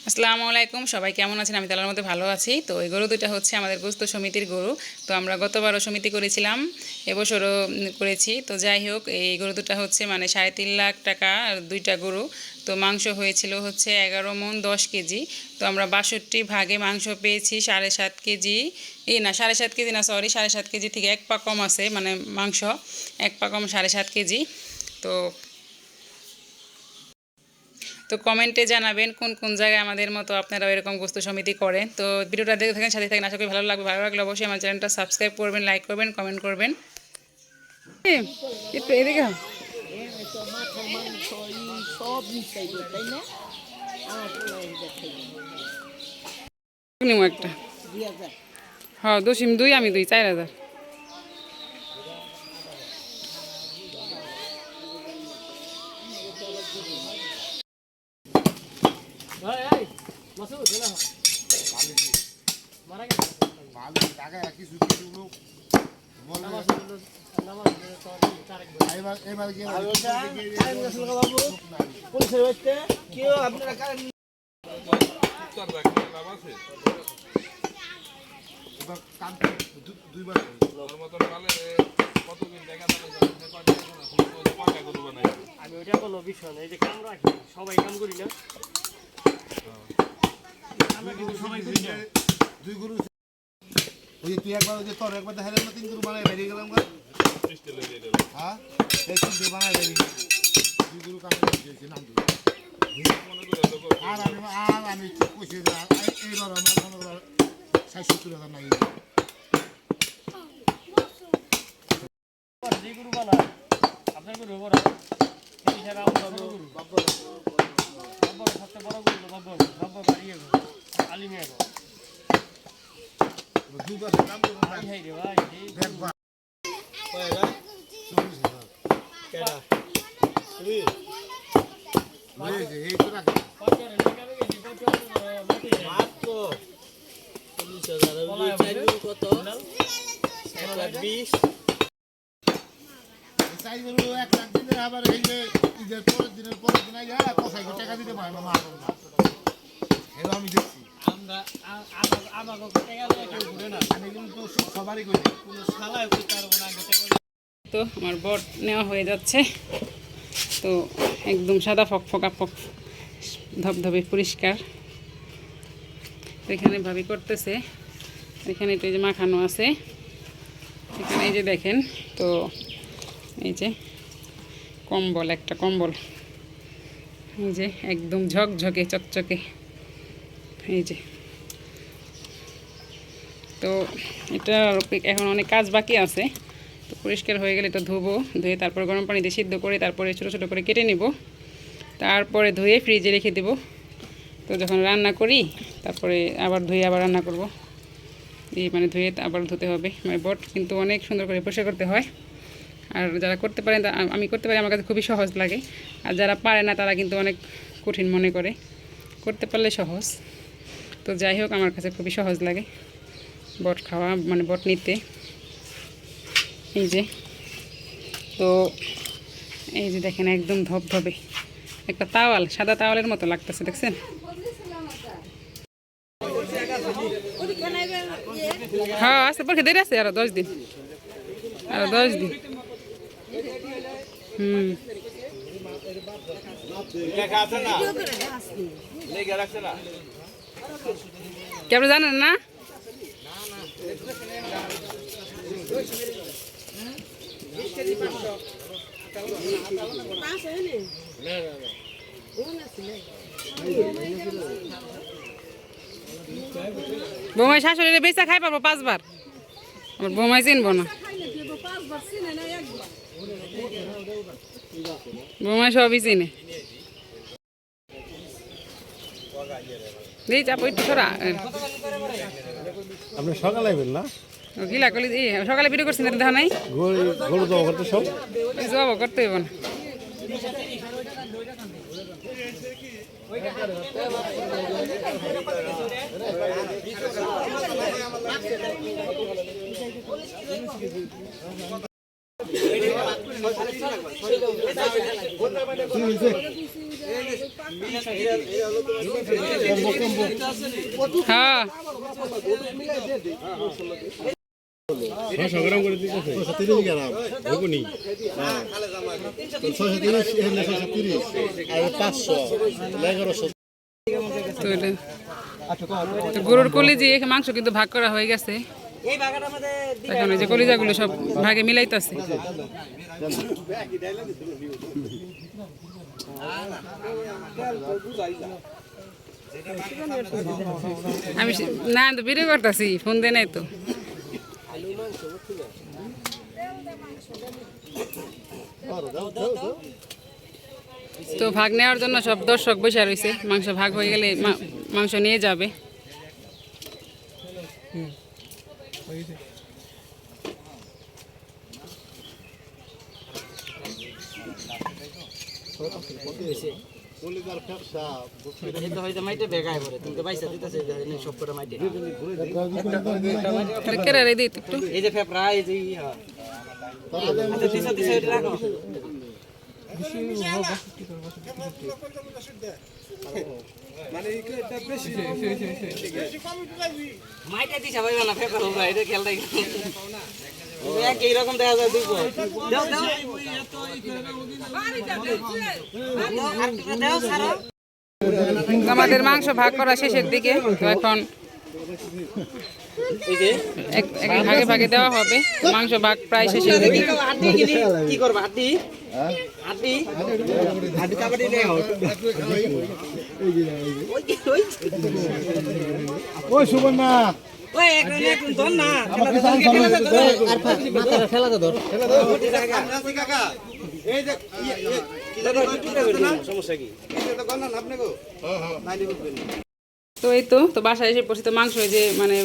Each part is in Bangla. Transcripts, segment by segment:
আসসালামু আলাইকুম, সবাই কেমন আছেন? আমি তালার মধ্যে ভালো আছি। তো এই গরু দুইটা হচ্ছে আমাদের গোস্ত সমিতির গরু। তো আমরা গতবারও সমিতি করেছিলাম, এবছরও করেছি। তো যাই হোক, এই গরু দুটা হচ্ছে মানে 3.5 লাখ টাকা আর দুইটা গরু। তো মাংস হয়েছিল হচ্ছে 11 মণ 10 কেজি। তো আমরা 62 ভাগে মাংস পেয়েছি 7.5 কেজি। না 7.5 কেজি না, সরি, 7.5 কেজি থেকে 1 পা কম আছে, মানে মাংস 1 পা কম 7.5 কেজি। তো তো কমেন্টে জানাবেন কোন কোন জায়গায় আমাদের মতো আপনারা এরকম গোস্ত সমিতি করেন। তো ভিডিওটা দেখে থাকেন, সাথে থাকেন, আশা করি ভালো লাগবে। ভালো লাগলে অবশ্যই আমার চ্যানেলটা সাবস্ক্রাইব করবেন, লাইক করবেন, কমেন্ট করবেন। একটু এদিকে একটা, হ্যাঁ, দশিম 2, আমি 2, 4,000। আমি ওইটা কোনো বিষয় না, এই যে কাম রাখি সবাই কাম করি না, দুই গরু ওই তুই একবার ওই যে তোর একবার দেখালে আমরা 3 গরু বানাই বেরিয়ে গেলাম। হ্যাঁ, এই 3 গরু বানাই বেরিয়ে 2 গরু কাম দিয়েছি নাম দিয়ে। আর আমি কইছি যে এইবার আমার মনে করো 60-70,000 নাই। যে গরু বানায় আপনার গরু বড়, এই ছাড়া আমরা গরু বাব্বর সবচেয়ে বড় গরু বাব্বর বাড়িয়ে আলিমিয়া গো দুবার কাম করব না। ভাই রে ভাই দেখবা কয়রা কেডা তুমি এই যে এই তো রাখ কয়রা লাগাবে কি মাত্র 40,000 ওই চার গরু কত 1,20,000। চাই গরু 1 লাখ দিনে আবার এই যে ঈদের পরের দিন আইয়া কসাই টাকা দিতে পারে না, মারব না। এরা আমি দেখছি। আমরা আমাগো টাকা দিয়ে কেউ ঘুরে না, আমি কিন্তু সবারই করি কোনো শালায় কইতে পারবো না আগে টাকা। তো আমার বট নেওয়া হয়ে যাচ্ছে। তো একদম সাদা ফকফকা ধবধবে পরিষ্কার। তো এখানে ভাবি করতেছে, এখানে তো এই যে মাখানো আছে, এখানে এই যে দেখেন। তো এই যে কম্বল, একটা কম্বল, এই যে একদম ঝকঝকে চকচকে, এই যে। তো এটা এখন অনেক কাজ বাকি আছে। তো পরিষ্কার হয়ে গেলে এটা ধুবো, ধুয়ে তারপর গরম পানিতে সিদ্ধ করে তারপরে ছোটো ছোটো করে কেটে নিব, তারপরে ধুয়ে ফ্রিজে রেখে দেব। তো যখন রান্না করি তারপরে আবার ধুয়ে আবার রান্না করব, এই মানে ধুয়ে আবার ধুতে হবে। মানে বট কিন্তু অনেক সুন্দর করে পরিষ্কার করতে হয়। আর যারা করতে পারেন, আমি করতে পারি, আমার কাছে খুবই সহজ লাগে। আর যারা পারে না তারা কিন্তু অনেক কঠিন মনে করে, করতে পারলে সহজ। তো যাই হোক, আমার কাছে খুবই সহজ লাগে বট খাওয়া, মানে বট নিতে। এই যে, তো এই যে দেখেন একদম ধবধবে একটা তাওয়াল, সাদা তাওয়ালের মতো লাগতেছে, দেখছেন? হ্যাঁ, আছে, পরীক্ষা দেরি আছে, আরো 10 দিন, আরো 10 দিন। কেমন জানেন না? বৌমাই শাশুড়ি বেচা খাই পারবো 5 বার, আমার বৌমাই চিনবো না, বৌমাই সবই চিনে। দিই চাপ একটু সরা। আপনি সকালে আইবেন না? গিলা কলি সকালে ভিডিও করছি না, দেখা নাই? গরু জবা করতে সব জব করতে হইব না। হ্যাঁ ছশো গ্রাম করে দিতেছে 630 গ্রাম বেগুনি 630 এখানে 630 আর 500 1100 তো এটা তো গরুর কলিজি মাংস কিন্তু ভাগ করা হয়ে গেছে এখন ওই যে কলিজাগুলো সব ভাগে মিলাইতেছে আমি না তো ভিডিও করতেছি ফোন দেয় নাই তো তো ভাগ নেওয়ার জন্য সব দর্শক বসে রয়েছে মাংস ভাগ হয়ে গেলে মাংস নিয়ে যাবে কলিজার ফ্যাপসা কেটে রেডি একটু এইরকম দেখা যায় আমাদের মাংস ভাগ করা শেষের দিকে তো এখন ভাগে ভাগে দেওয়া হবে মাংস ভাগ প্রায় শেষের দিকে কি করবো হাড্ডি হাড্ডি হাড্ডি কাবাডি ওই সুবর্ণা ওই একটু ধর না খেলা তো ধর কাকা এই যে সমস্যা কি এটা কর না আপনি গো নাই দিবেন তো এই তো বাসায় এসে পড়ছি তো মাংস যে মানে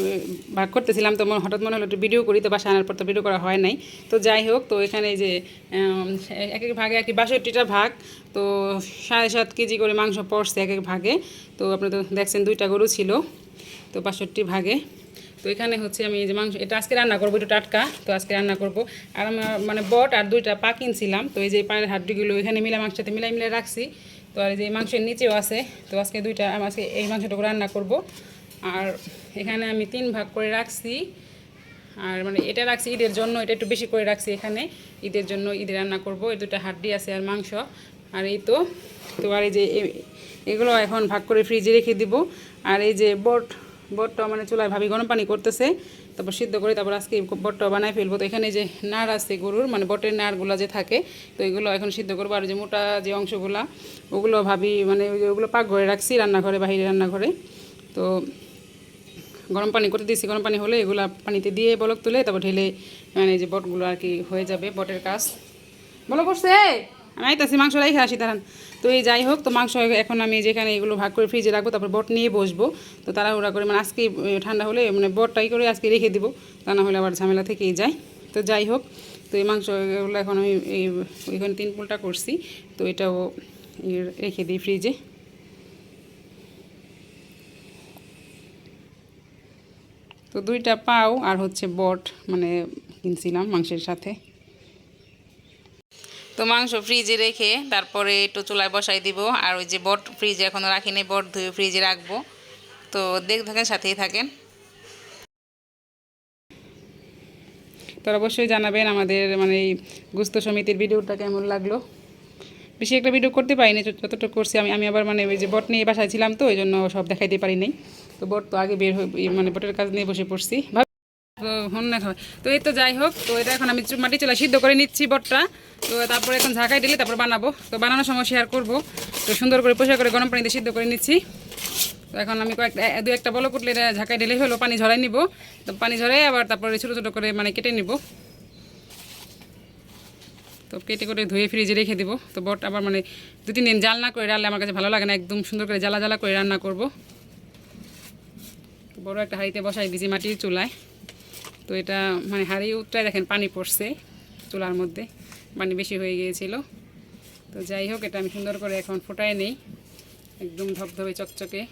ভাগ করতেছিলাম তো হঠাৎ মনে হলো একটু ভিডিও করি তো বাসায় আনার পর তো ভিডিও করা হয় নাই তো যাই হোক তো এখানে যে এক এক ভাগে আর কি 62টা ভাগ তো 7.5 কেজি করে মাংস পড়ছে এক এক ভাগে তো আপনি তো দেখছেন 2টা গরু ছিল তো 65 ভাগে তো এখানে হচ্ছে আমি এই যে মাংস এটা আজকে রান্না করবো একটু টাটকা তো আজকে রান্না করব আর আমার মানে বট আর 2টা পা কিনছিলাম তো এই যে পায়ের হাড্ডিগুলো এখানে মাংসের সাথে মিলাই রাখছি তো আর এই যে মাংসের নিচেও আছে তো আজকে 2টা আজকে এই মাংসটুকু রান্না করব আর এখানে আমি 3 ভাগ করে রাখছি আর মানে এটা রাখছি ঈদের জন্য এটা একটু বেশি করে রাখছি এখানে ঈদের জন্য ঈদে রান্না করব এই 2টা হাড্ডি আছে আর মাংস আর এই তো আর এই যে এগুলো এখন ভাগ করে ফ্রিজে রেখে দিব আর এই যে বটটা মানে চুলায় ভাবি গরম পানি করতেছে তারপর সিদ্ধ করে তারপর আজকে বটটা বানায় ফেলবো তো এখানে যে নাড় আছে গরুর মানে বটের নাড়গুলো যে থাকে তো এগুলো এখন সিদ্ধ করবো আর যে মোটা যে অংশগুলো ওগুলো ভাবি মানে ওগুলো পাকঘরে রাখছি রান্নাঘরে বাইরে রান্নাঘরে তো গরম পানি করতে দিয়েছি গরম পানি হলে এগুলো পানিতে দিয়ে বলক তুলে তারপর ঢেলে মানে যে বটগুলো আর কি হয়ে যাবে বটের কাজ বলো করছে আমি আইতাছি মাংস রেখে আসি দাঁড়ান তো এই যাই হোক তো মাংস এখন আমি যেখানে এগুলো ভাগ করে ফ্রিজে রাখবো তারপর বট নিয়ে বসবো তো তাড়াহুড়া করে মানে আজকে ঠান্ডা হলে মানে বটটাই করে আজকে রেখে দিব তা না হলে আবার ঝামেলা থেকেই যায় তো যাই হোক তো এই মাংসগুলো এখন আমি ওইখানে 3 পোলটা করছি তো এটাও রেখে দিই ফ্রিজে তো 2টা পাও আর হচ্ছে বট মানে কিনছিলাম মাংসের সাথে তো মাংস ফ্রিজে রেখে তারপরে একটু চুলায় বসাই দিব আর ওই যে বট ফ্রিজে এখনও রাখিনি বট ধুয়ে ফ্রিজে রাখবো তো থাকেন সাথেই থাকেন তো অবশ্যই জানাবেন আমাদের মানে এই গুস্ত সমিতির ভিডিওটা কেমন লাগলো বেশি একটা ভিডিও করতে পারিনি যতটুকু করছি আমি আবার মানে ওই যে বট নিয়ে বাসায় ছিলাম তো ওই জন্য সব দেখাইতে পারি নাই তো বট তো আগে বের হয়ে মানে বটের কাজ নিয়ে বসে পড়ছি তো না খাবে তো এই তো যাই হোক তো এটা এখন আমি মাটি চুলা সিদ্ধ করে নিচ্ছি বটটা তো তারপরে এখন ঝাঁকাই দিলে তারপর বানাবো তো বানানোর সময় শেয়ার করবো তো সুন্দর করে পরিষ্কার করে গরম পানিতে সিদ্ধ করে নিচ্ছি তো এখন আমি দু একটা বলো কুটলে ঝাঁকাই দিলে হলো পানি ঝরাই নিব তো পানি ঝরাই আবার তারপরে ছোটো ছোটো করে মানে কেটে নিব তো কেটে করে ধুয়ে ফ্রিজে রেখে দেবো তো বট আবার মানে 2-3 দিন জাল না করে রান্নালে আমার কাছে ভালো লাগে না একদম সুন্দর করে জ্বালা জ্বালা করে রান্না করব তো বড় একটা হাঁড়িতে বসাই দিয়েছি মাটির চুলায় তো এটা মানে হাঁড়ি উঠটায় দেখেন পানি পড়ছে চুলার মধ্যে পানি বেশি হয়ে গিয়েছিল তো যাই হোক এটা আমি সুন্দর করে এখন ফোটায় নেই একদম ধবধবে চকচকে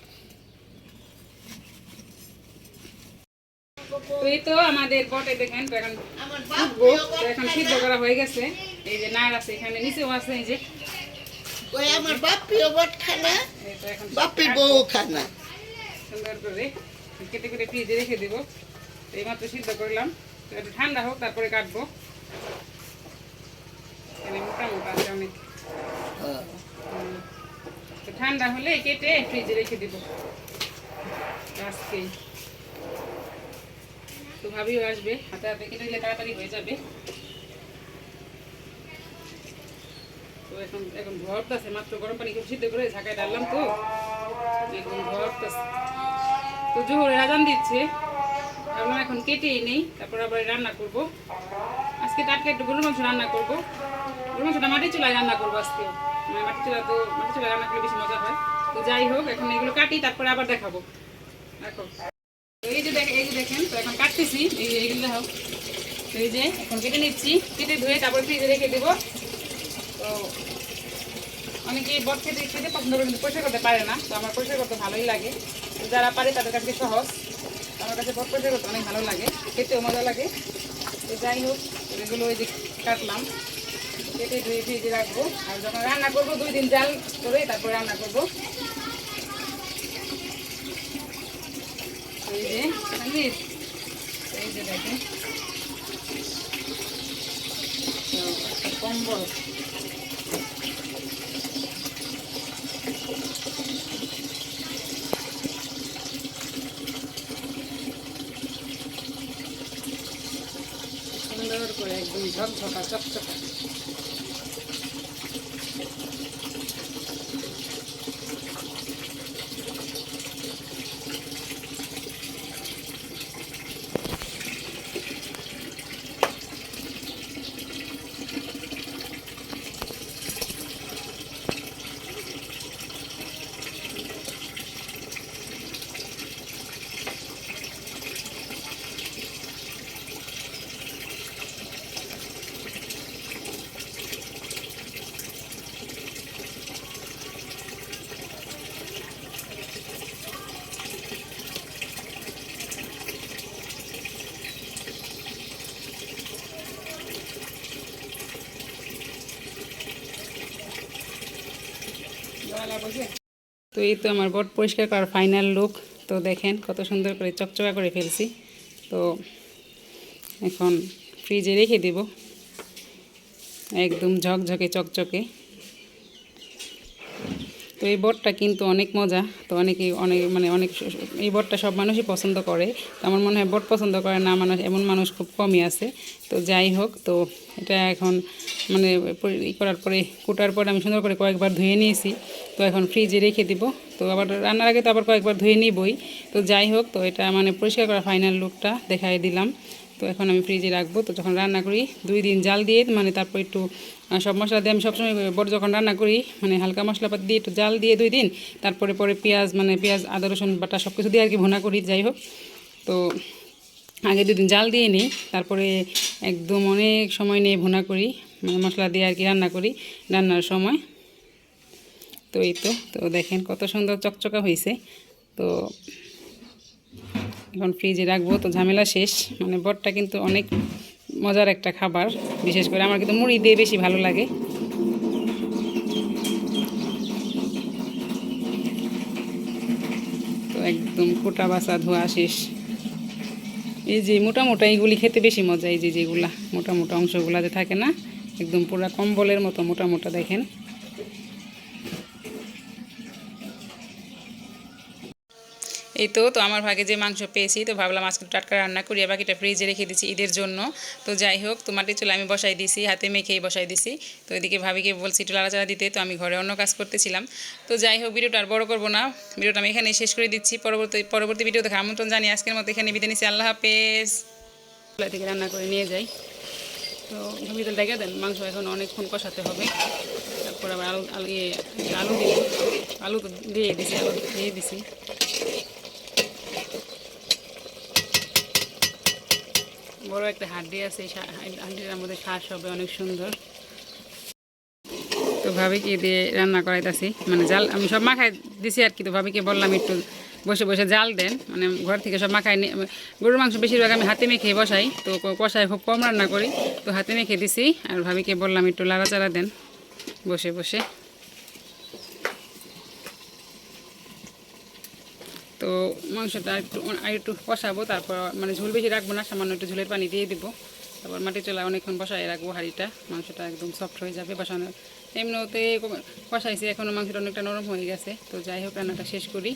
তো এই তো আমাদের বটে দেখেন তো এখন ফুটবো তো এখন সিদ্ধ করা হয়ে গেছে এই যে নাড় আছে এখানে নিচেও আছে এই যে ওই আমার বাপিও বট খানা এই তো এখন বাপির বউ খানা সুন্দর করে কেটে কেটে ফ্রিজে রেখে দেবো। তো এইমাত্র সিদ্ধ করলাম, তো একটু ঠান্ডা হোক তারপরে কাটবো। এখানে মোটা মোটা আছে অনেক, তো ঠান্ডা হলে কেটে ফ্রিজে রেখে দেবো আজকেই। তো ভাবিও আসবে, হাতে হাতে কেটে দিলে তাড়াতাড়ি হয়ে যাবে। তো এখন এখন ভরতেছে, মাত্র গরম পানি খুব সিদ্ধ করে ঝাঁকায় ডাললাম, তো এখন ভরতেছে। তো জোহরে আজান দিচ্ছে, ভাবলাম এখন কেটেই নেই, তারপর আবার রান্না করব। আজকে টাটকা একটু গরুর মাংস রান্না করবো। গরুর মাংসটা মাটির চুলায় রান্না করবো আজকে, মানে মাটির চুলায় রান্না করলে বেশি মজা হয়। তো যাই হোক, এখন এগুলো কাটি, তারপরে আবার দেখাবো। দেখো, এই যে দেখেন, তো এখন কাটতেছি, এইগুলো দেখো। তো এই যে এখন কেটে নিচ্ছি, কেটে ধুয়ে তারপর ফ্রিজে রেখে দেবো। তো অনেকে বট খেতে খেতে পছন্দ করে, কিন্তু পরিষ্কার করতে পারে না। তো আমার পরিষ্কার করতে ভালোই লাগে, তো যারা পারে তাদের কাছে সহজ। আমার কাছে বট পরিষ্কার করতে অনেক ভালো লাগে, খেতেও মজা লাগে। তো যাই হোক, এগুলো ওই যে কাটলাম, কেটে ধুয়ে ফ্রিজে রাখবো। আর যখন রান্না করবো 2 দিন জাল করে তারপরে রান্না করবো। এই যে এই যে দেখেন, কম্বল সুন্দর করে একদম ঝকঝকা চকচকা। তো এই তো আমার বট পরিষ্কার করার ফাইনাল লুক। তো দেখেন কত সুন্দর করে চকচকা করে ফেলছি। তো এখন ফ্রিজে রেখে দেব, একদম ঝকঝকে চকচকে। তো এই বটটা কিন্তু অনেক মজা। তো অনেক এই বটটা সব মানুষই পছন্দ করে। তো আমার মনে হয় বট পছন্দ করে না মানুষ, এমন মানুষ খুব কমই আছে। তো যাই হোক, তো এটা এখন মানে করার পরে কুটার পরে আমি সুন্দর করে কয়েকবার ধুয়ে নিয়েছি। তো এখন ফ্রিজে রেখে দিব। তো আবার রান্নার আগে তো আবার কয়েকবার ধুয়ে নিবই। তো যাই হোক, তো এটা মানে পরিষ্কার করা ফাইনাল লুকটা দেখাই দিলাম। তো এখন আমি ফ্রিজে রাখবো। তো যখন রান্না করি 2 দিন জাল দিয়ে, মানে তারপর একটু সব মশলা দিয়ে, আমি সবসময় বড় যখন রান্না করি মানে হালকা মশলাপাতি দিয়ে একটু জাল দিয়ে 2 দিন, তারপরে পেঁয়াজ আদা রসুন বাটা সব কিছু দিয়ে আর কি ভুনা করি। যাই হোক, তো আগে 2 দিন জাল দিয়ে নিই, তারপরে একদম অনেক সময় নিয়ে ভুনা করি, মানে মশলা দিয়ে আর কি রান্না করি রান্নার সময়। তো এই তো দেখেন কত সুন্দর চকচকা হয়েছে। তো এখন ফ্রিজে রাখবো। তো ঝামেলা শেষ। মানে বটটা কিন্তু অনেক মজার একটা খাবার, বিশেষ করে আমার কিন্তু মুড়ি দিয়ে বেশি ভালো লাগে। তো একদম কোটা বাছা ধোয়া শেষ। এই যে মোটা মোটা এইগুলি খেতে বেশি মজা। এই যে যেগুলা মোটা মোটা অংশগুলাতে থাকে না, একদম পুরা কম্বলের মতো মোটা মোটা দেখেন। এই তো আমার ভাগে যে মাংস পেয়েছি, তো ভাবলাম আজকে টাটকা রান্না করি, আর বাকিটা ফ্রিজে রেখে দিচ্ছি ঈদের জন্য। তো যাই হোক, তো মাটির চুলা আমি বসাই দিছি, হাতে মেখেই বসাই দিছি। তো এদিকে ভাবিকে বলছি একটু লাড়াচাড়া দিতে, তো আমি ঘরে অন্য কাজ করতেছিলাম। তো যাই হোক, ভিডিওটা আর বড় করবো না, ভিডিওটা আমি এখানেই শেষ করে দিচ্ছি। পরবর্তী ভিডিও দেখার আমন্ত্রণ জানিয়ে আজকের মতো এখানে বিদায় নিচ্ছি। আল্লাহ হাফেজ। চুলা থেকে রান্না করে নিয়ে যাই। তো ভাবিতে দেখে দেন, মাংস এখন অনেকক্ষণ কষাতে হবে। তারপর আবার আলু দিব, আলু তো দিয়ে দিছি, আলু দিয়ে দিছি। বড় একটা হাড্ডি আছে, হাড্ডিটার মধ্যে শ্বাস হবে অনেক সুন্দর। তো ভাবিকে দিয়ে রান্না করাইতেছি, মানে জাল আমি সব মাখাই দিছি আর কি। তো ভাবিকে বললাম একটু বসে বসে জাল দেন, মানে ঘর থেকে সব মাখাই নিয়ে। গরুর মাংস বেশিরভাগ আমি হাতে মেখে বসাই, তো কষায় খুব কম রান্না করি। তো হাতে মেখে দিছি, আর ভাবিকে বললাম একটু লাড়াচাড়া দেন বসে বসে। তো মাংসটা একটু কষাবো, তারপর মানে ঝোল বেশি রাখবো না, সামান্য একটু ঝোলের পানি দিয়ে দিব। তারপর মাটি চলা অনেকক্ষণ বসায় রাখবো হাঁড়িটা, মাংসটা একদম সফট হয়ে যাবে বসানো। এমনিতে কষাইছি, এখনও মাংসটা অনেকটা নরম হয়ে গেছে। তো যাই হোক রান্নাটা শেষ করি।